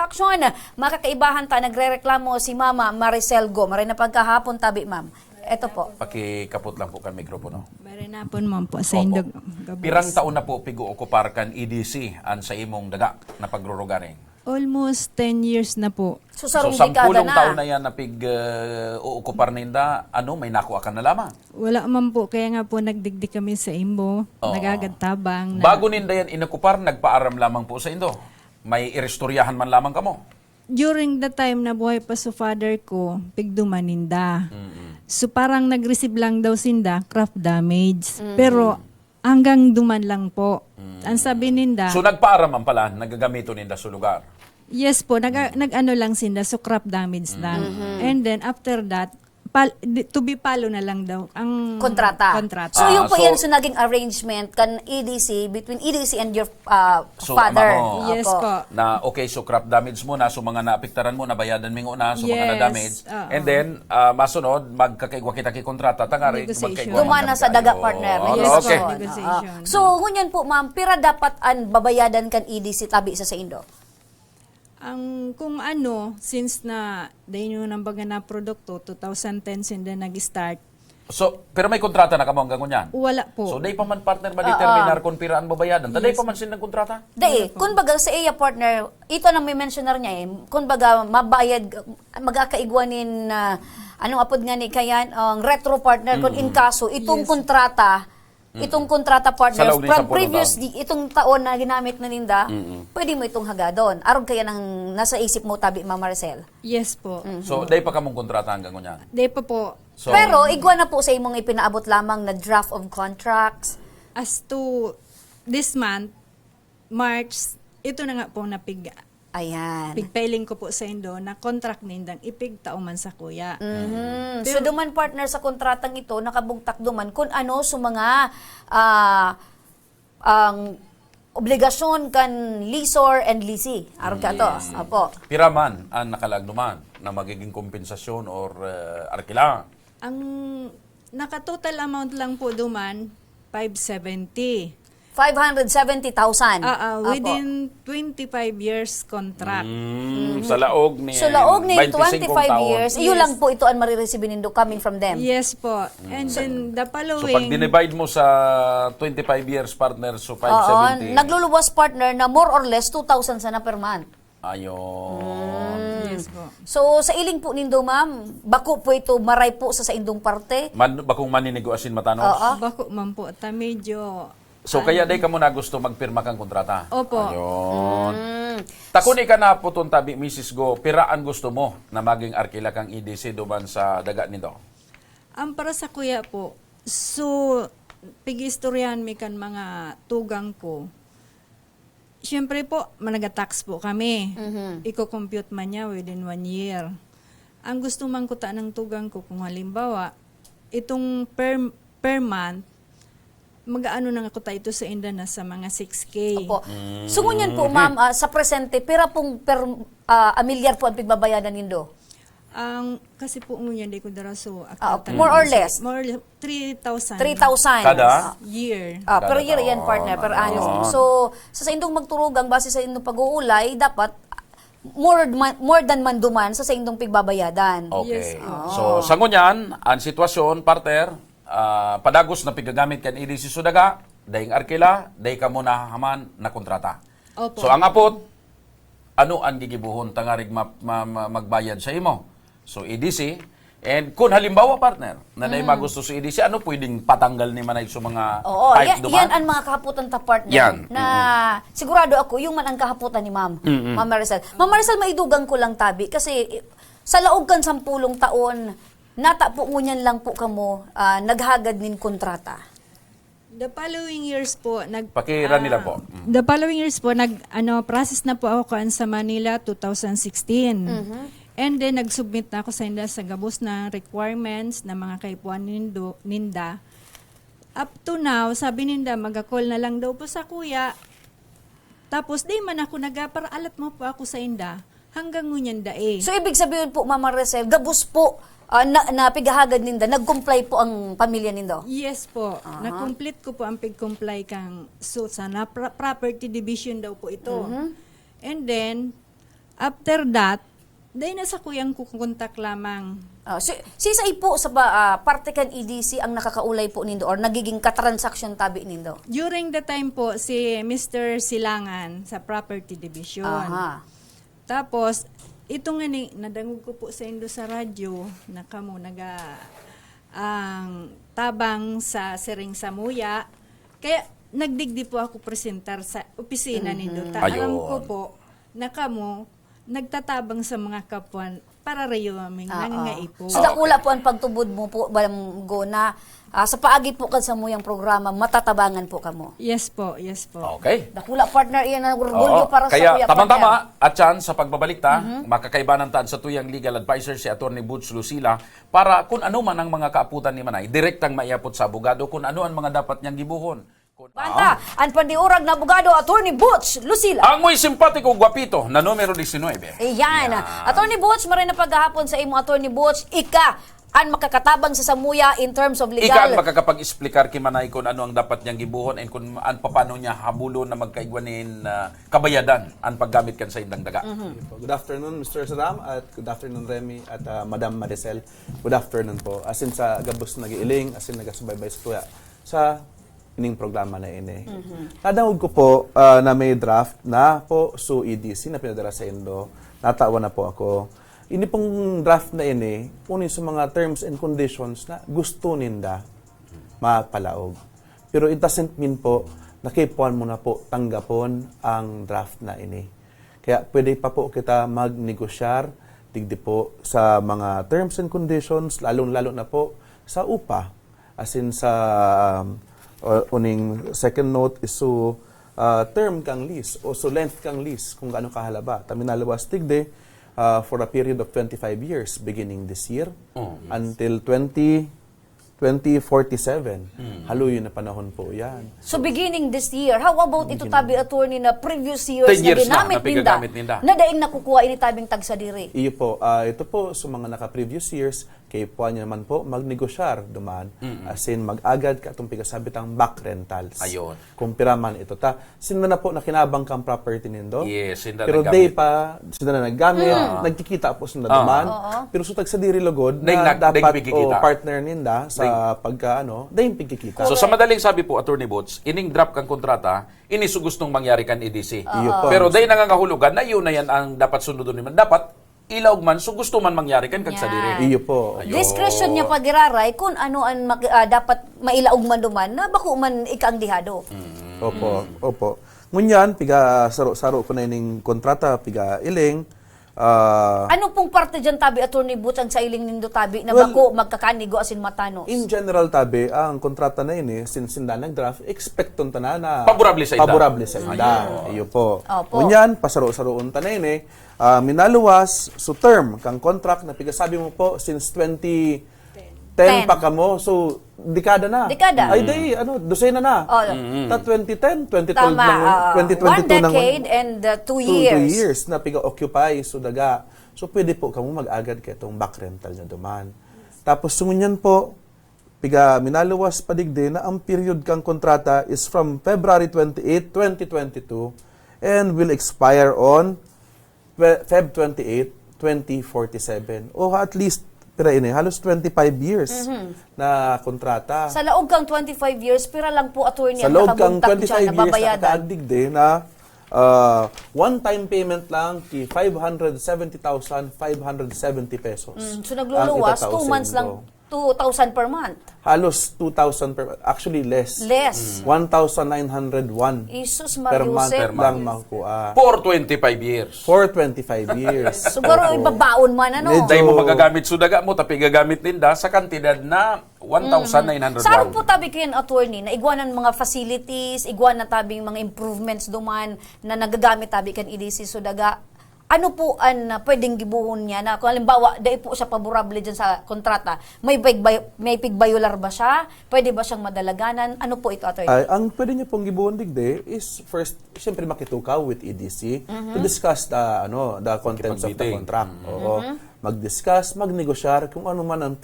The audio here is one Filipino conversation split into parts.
reaction. Makakaibahan ta, nagre-reklamo si Mama Maricel Go. Maray na pagkahapon tabi, ma'am. Ito po. Pakikapot lang po kan mikropono. Marinapon mo po sa indog. Pirang taon na po pigo okupar kan EDC an sa imong daga na pagrurugaring? Almost 10 years na po. So, So, sarong dekada 10 na. taon na yan na uukupar ninda, may nakuha ka na lamang. Wala man po, kaya nga po nagdigdi kami sa imbo, nagagantabang. Bago ninda yan inukupar, nagpaaram lamang po sa indo. May irestoryahan man lamang kamo. During the time na buhay pa sa father ko, pigdumaninda. So parang nag-receive lang daw sinda, craft damage. Pero hanggang duman lang po. Ang sabi ninda, So nagpaaram man pala, nagagamito ninda sa lugar. yes po, nag-ano lang sinda, so craft damage lang. And then after that, to be palo na lang daw ang Kontrata. So, yung po so- yan, so naging arrangement kan EDC, between EDC and your So, father. ama mo. Yes Opo. po. Na okay, so crop damage mo na, so mga naapektaran mo, nabayadan mo na, so mga Yes, na-damage. oo. And then, masunod, magkakaigwa kita kontrata, tangari, Negotiation. Dumana sa daga partner. Oh, Yes, okay. po. Negotiation. So, ngunyan po, ma'am, pira dapat an babayadan kan EDC tabi sa Indo? Ang kung ano, since na dahil yung nambaga na produkto, 2010 sinda nag-start, So, pero may kontrata na kamo hanggang kunyan. wala po. So, day pa man partner ma-determinar kung piraan babayadan. Taday pa man sinang kontrata. Dahil, kung baga sa iya partner, ito na may mentioner niya kung baga mabayad, magkakaigwanin na, anong apod nga ni kayan, ang retro partner, kung in kaso, itong kontrata, partner, Sa loob ng from 10 previous, taon. itong taon na ginamit na ninda, pwede mo itong hagadon. Arog kaya nang nasa isip mo, tabi, Ma'am Maricel. Yes po. So, day pa kamong kontrata hanggang kunyan. Di pa po. So, Pero, igwa na po sa imong ipinaabot lamang na draft of contracts. As to this month, March, ito na nga po Ayan. pigpailing ko po sa Indo na contract nindang ipigtauman sa kuya. So, duman partner sa kontratang ito, nakabugtak duman kung ano sa mga ang obligasyon kan leasor and leasee. Aron ka to. Apo. piraman ang nakalagduman na magiging kompensasyon or arkila. Ang naka-total amount lang po duman, 570. 570,000. Apo. Within 25 years contract. Sa laog ni So, laog ni 25 taon. years, iyo lang po ito ang marireceive nindo coming from them. Yes po. And then the So, pag following, dinivide mo sa 25 years partner, so Oo, 570. nagluluwas partner na more or less 2,000 sana per month. Ayun. yes po. So, sa iling po nindo, ma'am, bako po ito maray po sa indong parte. Bakong maniniguasin matanos. Oo. Bako man po, ta medyo, So, kaya day ka mo na gusto magpirma kang kontrata. Opo. Ayun. Takuni ka na po tabi, Mrs. Go, piraan gusto mo na maging arkila kang EDC duman sa daga nito? ang para sa kuya po, so, pigistoryahan mi kan mga tugang ko. Siyempre po, managatax po kami. Iko-compute man niya within 1 year. Ang gusto man ko ta ng tugang ko, kung halimbawa, itong per month, mag-ano na ako tayo ito sa Inda na sa mga 6K. Opo. So, ngunyan po, ma'am, sa presente, pira pong per amilyar po ang pigbabayadan nindo? Ang kasi po ngunyan di ko daraso. More or less? More or less, 3,000. 3,000. Kada? Year. Per year taon. yan, partner, per annum. So, sa indong magturugang, base sa indong pag-uulay, dapat more than manduman sa indong pigbabayadan. Okay. Yes. So, sa ngunyan, ang sitwasyon, partner, padagos na pigagamit kan EDC Sudaga, dayong arkila, day ka muna haman na kontrata. Opo. So, ang apot, ano ang gigibuhon tangarig magbayad sa imo? So, EDC, and kung halimbawa, partner, na dahil magusto sa EDC, ano pwedeng patanggal ni manay sa mga Oo, pipe duman? yan ang mga kahaputan ta partner. Yan. Na sigurado ako, yung man ang kahaputan ni ma'am. Ma'am Maricel. Ma'am Maricel, maidugang ko lang tabi. Kasi sa laog kan 10 taon, nata po ngunyan lang po kamo, naghagad nin kontrata. The following years po, Pakira nila po. The following years po, process na po ako kaan sa Manila 2016. And then, nag-submit na ako sa Inda sa gabos na requirements na mga kaipuan ninda. Up to now, sabi ninda, mag-call na lang daw po sa kuya. Tapos, di man ako nagapara-alat mo po ako sa Inda. Hanggang ngunyan dae. So, ibig sabihin po, Ma'am Maricel, gabos po, na pigahagad ninda, nag-comply po ang pamilya nindo? Yes po. Na-complete ko po ang pig-comply kang so sana property division daw po ito. And then After that, dahil na sa kuyang kukontak lamang. Si po sa parte kan EDC ang nakakaulay po nindo or nagiging katransaksyon tabi nindo? During the time po, si Mr. Silangan sa Property Division. Aha. Tapos, ito nga ni, nadangog ko po sa indo sa radyo, na kamo ang tabang sa Sering Samuya. Kaya, nagdigdi po ako presentar sa opisina nindo. Alam ko po, na kamo, nagtatabang sa mga kapwan para rayo aming nangangaipo. So dakula po ang pagtubod mo po Go na sa paagi po kan sa muyang programa matatabangan po kamo. Yes po, yes po. Okay. Dakula partner iyan ang orgulyo para sa Kaya kuya tamang-tama at yan sa pagbabalik makakaibanan taan sa tuyang legal advisor si Attorney Butch Lucila para kung ano man ang mga kaaputan ni Manay, direktang maiapot sa abogado kung ano ang mga dapat niyang gibuhon. Banta, ang pandiurag na abogado Attorney Butch Lucila. Ang muy simpatiko gwapito na numero 19. Iyan. Attorney Butch, maray na paghahapon sa imo Attorney Butch, ang makakatabang sa Samuya in terms of legal. Ika ang makakapag-explicar kay Manay kung ano ang dapat niyang gibuhon and kung paano niya habulon na magkaigwanin kabayadan ang paggamit kan sa indang daga. Good afternoon, Mr. Saddam, at good afternoon, Remy, at Madam Maricel. Good afternoon po. Asin sa gabos nag-iiling, asin nagasubaybay sa tuya sa ining programa na ini. Nadangog ko po na may draft na po su EDC na pinadala sa Indo. Natawa na po ako. Ini pong draft na ini, unin sa mga terms and conditions na gusto ninda mapalaog. Pero it doesn't mean po na kipuan mo na po tanggapon ang draft na ini. Kaya pwede pa po kita magnegosyar digdi po sa mga terms and conditions, lalong-lalo na po sa upa. As in sa uning second note is so term kang lease o so length kang lease kung gaano kahalaba. Taminalawas tigde for a period of 25 years beginning this year until 2047. Haluyo na panahon po yan. So beginning this year, how about ito tabi attorney na previous years 10 years na na ginamit ninda? Na daing nakukuha ini tabing tagsadiri. Iyo po, ito po sa mga naka-previous years, kay po niya naman po magnegosyar duman, as in mag-agad ka itong pigasabitang back rentals. Ayun. Kung piraman ito. Sinda na po nakinabang kang property nindo. Yes, sinda pero naggamit. day pa, sinda na naggamit, nagkikita po sinda duman. Pero sutag sa diri lugod na dapat partner ninda sa pagka daing pigkikita. So sa madaling sabi po, Attorney Butch, ining drop kang kontrata, ini su gustong mangyari kan EDC. Pero day nangangahulugan na yun na yan ang dapat sundodon naman. Dapat ilaog man, so gusto man mangyari kan kag sa diri. Iyo po. Ayun. Discretion niya pagiraray kung ano ang dapat mailaog man duman na bako man ikaang dihado. Opo. Ngunyan, piga saro-saro ko na ining kontrata, piga iling. Ano pong parte dyan tabi attorney Butch ang sa iling nindo tabi na bako magkakanigo asin matanos? In general, tabi, ang kontrata na ini, since sinda nag-draft, expecton ta na Paborable sa ida. Paborable sa ida. Iyo po. Opo. Ngunyan, pasaro-saroon ta na ini, minaluwas, so term, kang contract, na pigasabi mo po, since 2010 pa kamo, so dekada na. Dekada. Ay, day, dosena na. Ta 2010, 2012 Tama. lang, 2022 1 decade and 2 years. 2 years na piga-occupy, so daga. So, pwede po kamo mag-agad kay itong back rental na duman. Tapos, sungunyan po, piga minaluwas padigde na ang period kang kontrata is from February 28, 2022 and will expire on Feb 28, 2047. O at least, halos 25 years na kontrata. Sa laog kang 25 years, pira lang po attorney Sa ang loob kang nakabuntak 25 dyan na years na babayadan. kakaagdigde na one-time payment lang ki 570,570 pesos. So nagluluwas, ang 2 months lang, itataw 2,000 per month. Halos 2,000 per, actually less. Less. 1,901 Isus per month Mariusep. lang makuha. For 25 years. For 25 years. Siguro ibabaon man ano. Medyo- Dahil mo magagamit sudaga mo, tapi gagamit ninda sa kantidad na 1,901. Sa aron po tabi kayo attorney, na igwanan mga facilities, igwanan tabing mga improvements duman na nagagamit tabi kan EDC Sudaga. Ano po ang pwedeng gibuhon niya na kung halimbawa dahil po siya paborable dyan sa kontrata, may pigbayular ba siya? Pwede ba siyang madalaganan? Ano po ito, attorney? Ang pwede niyo pong gibuon digde is first, siyempre makitukaw with EDC to discuss the contents of the Makipag-meeting. contract. Oo. Mag-discuss, magnegosyar kung ano man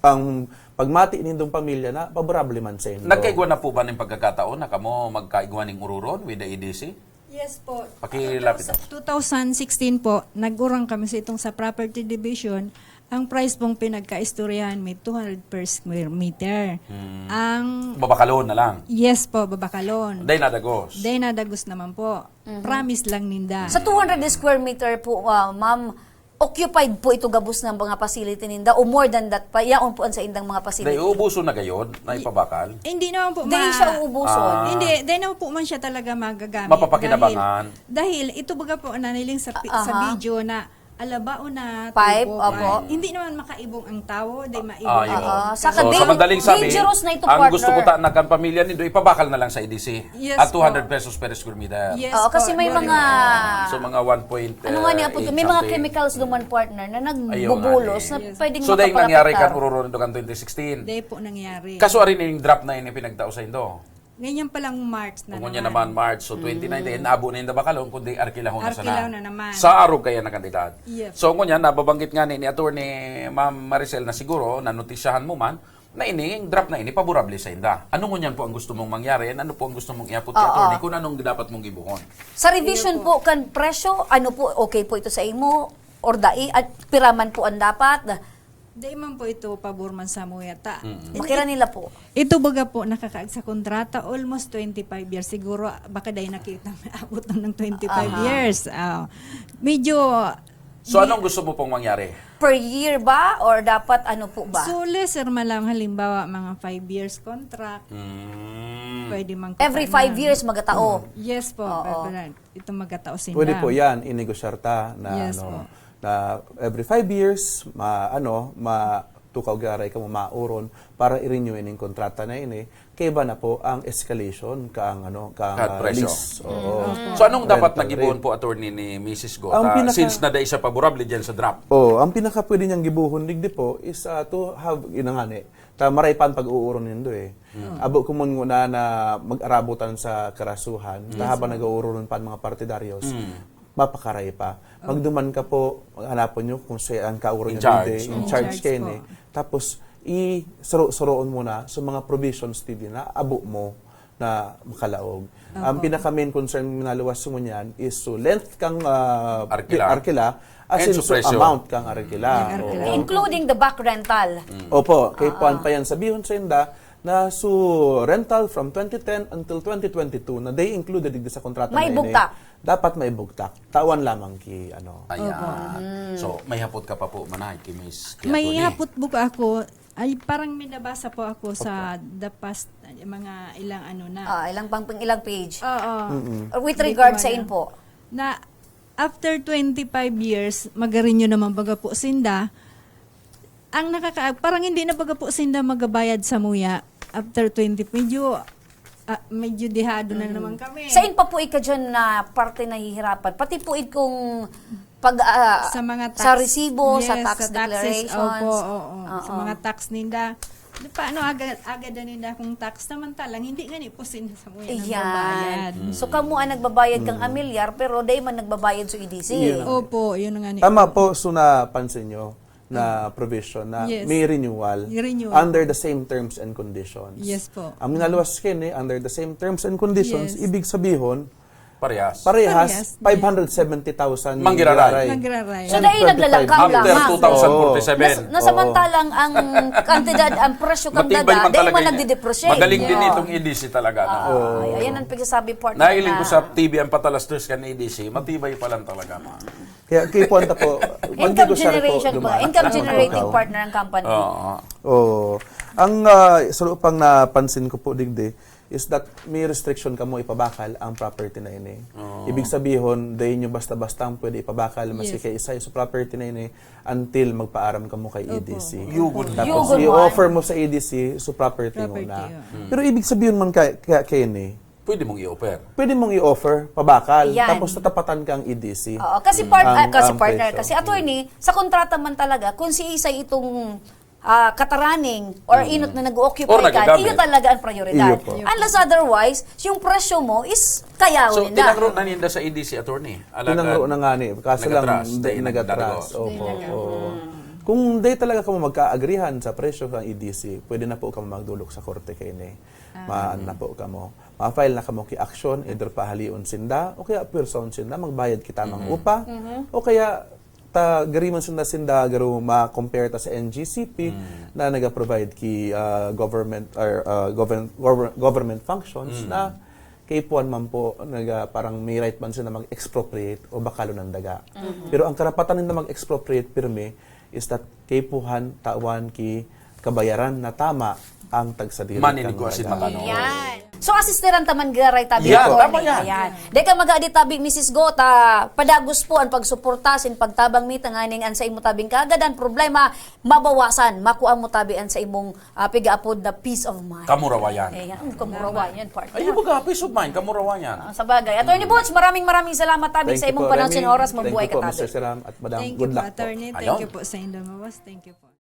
ang pagmati nindong pamilya na paborable man sa inyo. Nagkaigwa na po ba ng pagkakataon na kamo magkaigwa ng ururon with the EDC? Yes po. Pakilapit. 2016 po, nag-urang kami sa itong sa property division. Ang price pong pinagka-istoryahan may 200 per square meter. Ang Babakalon na lang. yes po, Babakalon. Day nadagos. Day nadagos naman po. Promise lang ninda. Sa 200 square meter po, ma'am, occupied po ito gabos ng mga facility ninda o more than that pa, yaon po ang sa indang mga Day facility. uubuso na gayon, na ipabakal. Hindi naman po Dahil siya uubuson. Hindi, dahil naman po man siya talaga magagamit. Mapapakinabangan. Dahil ito baga po naniling sa sa video na alabao na Pipe, tubo, opo. Hindi naman makaibong ang tao, di maibong. Yun. Saka So, sa madaling sabi, dangerous na ito, ang partner. gusto ko ta na kang pamilya nindo, ipabakal na lang sa EDC. Yes at po. 200 pesos per square meter. Yes Oo, kasi po, may very mga So, mga 1.8 ano nga niya po, may mga something. chemicals duman partner na Ayun, nagbubulos na ate. pwedeng So, dahil nangyari kan makapag-apektar. ururon kan 2016. Day po nangyari. Kaso arin yung drop na yun yung pinagtao sa indo. Ganyan palang March na Kung niya naman March, so 2019, abo na yung bakalon, kundi arkilahon na Arkilaw sana. na naman. Sa arog kaya na kandidat. Yes. So kung yan, nababanggit nga ni Attorney Ma'am Maricel na siguro, nanutisyahan mo man, na ini, yung drop na ini, paborable sa inda. Ano ngunyan po ang gusto mong mangyari? Ano po ang gusto mong iapot kay Attorney? Kung anong dapat mong ibuhon? Sa revision po kan presyo, ano po okay po ito sa imo or dai at piraman po ang dapat. Day man po ito pabor man sa muyata. Makira nila po. Ito baga po nakakaag sa kontrata almost 25 years siguro baka dahil nakita abot ng 25 years. Medyo So anong gusto mo pong mangyari? Per year ba or dapat ano po ba? so lesser man lang halimbawa mga 5 years contract pwede man Every 5 years magatao. Yes po, ito magatao sinda. Pwede po yan, inegosyar ta na Yes po. na every 5 years tukaw garay ka mo mauron para i-renew yung kontrata na ini kay ba na po ang escalation kaang Kahit presyo. lease. Oo. So anong dapat Rental nagibuhon rate. po, Attorney, ni Mrs. Ang Gota, pinaka- since na dahil siya paborable dyan sa drop? Ang pinaka pwede niyang gibuhon digdi po is to have inangani. Ta maraypan pag-uuron nindo Abo ko mo na mag-arabutan sa karasuhan, habang nag-uuron pa ang mga partidaryos. Mapakaray pa. Magduman ka po, hanapon nyo kung siya ang kauro In niya charge. in In charge charge kayo po. Tapos, i-suroon mo na sa mga provisions TV na abo mo na makalaog. Ang pinaka main concern na luwas mo niyan is so length kang arkila as And in so presyo. amount kang arkila. arkila. Oo. Including the back rental. Opo, kay puan pa yan sabihin sa inda na su rental from 2010 until 2022 na they included digdi sa kontrata May na ini, bugtak. dapat may bugtak. Tawan lamang ki Ayan. So, may hapot ka pa po, manay, kay Miss kay May Attorney. hapot buka ako ay parang may nabasa po ako sa the past mga ilang ano na. Ilang page. Oo. With Hindi regard ko sa alam. info. Na after 25 years, magarinyo naman baga po sinda, ang parang hindi na baga po sinda magabayad sa muya after 20, medyo dihado na naman kami. Sa in pa po ika dyan na parte nahihirapan. Pati po kung pag Sa mga tax, sa resibo, sa yes, tax taxes, declarations. Opo, oo. Sa mga tax ninda. Paano agad na ninda kung tax namantalang hindi gani po sinda sa muya nagbabayad. Ayan. So kamo ang nagbabayad kang amilyar pero day man nagbabayad sa EDC. Opo, yun nga ni. Tama po, so napansin nyo na provision na Yes. may renewal, Renewal. under the same terms and conditions. Yes po. Ang minaluwas under the same terms and conditions, Yes. ibig sabihin, Parehas. parehas, Parehas. 570,000 Manggiraray. Nagraray. So dahil naglalangkang After lamang. 2047. Nasamantalang ang kantidad, ang presyo kang Matibay dada, man dahil talaga man yun. nagdi-depreciate. Magaling din Yeah. itong EDC talaga. No? Ayan ang pagsasabi partner Nahiling ko sa TV ang patalastos ka ng EDC, matibay pa lang talaga. Kaya kay Puanta po, Income mag-negosyar generation po. dumaan. Income generating partner ng company. Oo. Ang pang napansin ko po digdi is that may restriction ka mo ipabakal ang property na ini. Ibig sabihin, dahil nyo basta-basta ang pwede ipabakal, maski Yes. kay isa sa property na ini until magpaaram ka mo kay EDC. Yugod. Tapos Yugod i-offer mo sa EDC so property mo Property, na. oo. Pero ibig sabihin man kay ini, Pwede mong i-offer. pwede mong i-offer pabakal Ayan. tapos tatapatan kang EDC. Oo, kasi Ang partner, presyo. kasi attorney, sa kontrata man talaga, kung si isa itong kataraning or inot na nag-occupy Or ka, nagagamit. iyo talaga ang prioridad. Iyo po. Unless otherwise, yung presyo mo is kayawin So, na. tinangro na ninda sa EDC, Attorney. Tinangro na nga ni. Kaso lang, Nagatras, hindi dahil nagatras. nagdadagos. Opo. Oo. Kung di talaga ka mo magka-agrihan sa presyo ng EDC, pwede na po ka magdulog sa korte kay ni. Maan na po ka mo. ma-file na kamo ki action, either pahalion sinda, o kaya person sinda, magbayad kita ng upa, o kaya gariman sinda garo ma-compare ta sa NGCP na naga-provide ki government or government functions na kay puan man po parang may right man sila mag-expropriate o bakalo ng daga. Pero ang karapatan nila mag-expropriate pirme is that kay puhan tawan ki kabayaran na tama ang tagsadiri Maninegosyo na kano. Yan. So, asisteran taman garay tabi. Yeah, attorney. tama yan. Ayan. De ka mag-adi tabi, Mrs. Gota, padagos po ang pagsuportasin, pagtabang mita nga ning an sa imo tabing kagadan, problema, mabawasan, makuha mo tabi an sa imong pigaapod na peace of mind. Kamurawayan. Ayan, kamurawayan, partner. Ay, baga, peace of mind, kamurawayan. Sa bagay. Attorney Butch, maraming salamat tabi Thank sa you imong po, panahon Remy. sa oras, mabuhay Thank you ka po, Mr. tabi. Siram at Madam. Thank you Good po, luck po. attorney. Ayun. Thank you po sa inyong mawas. Thank you po.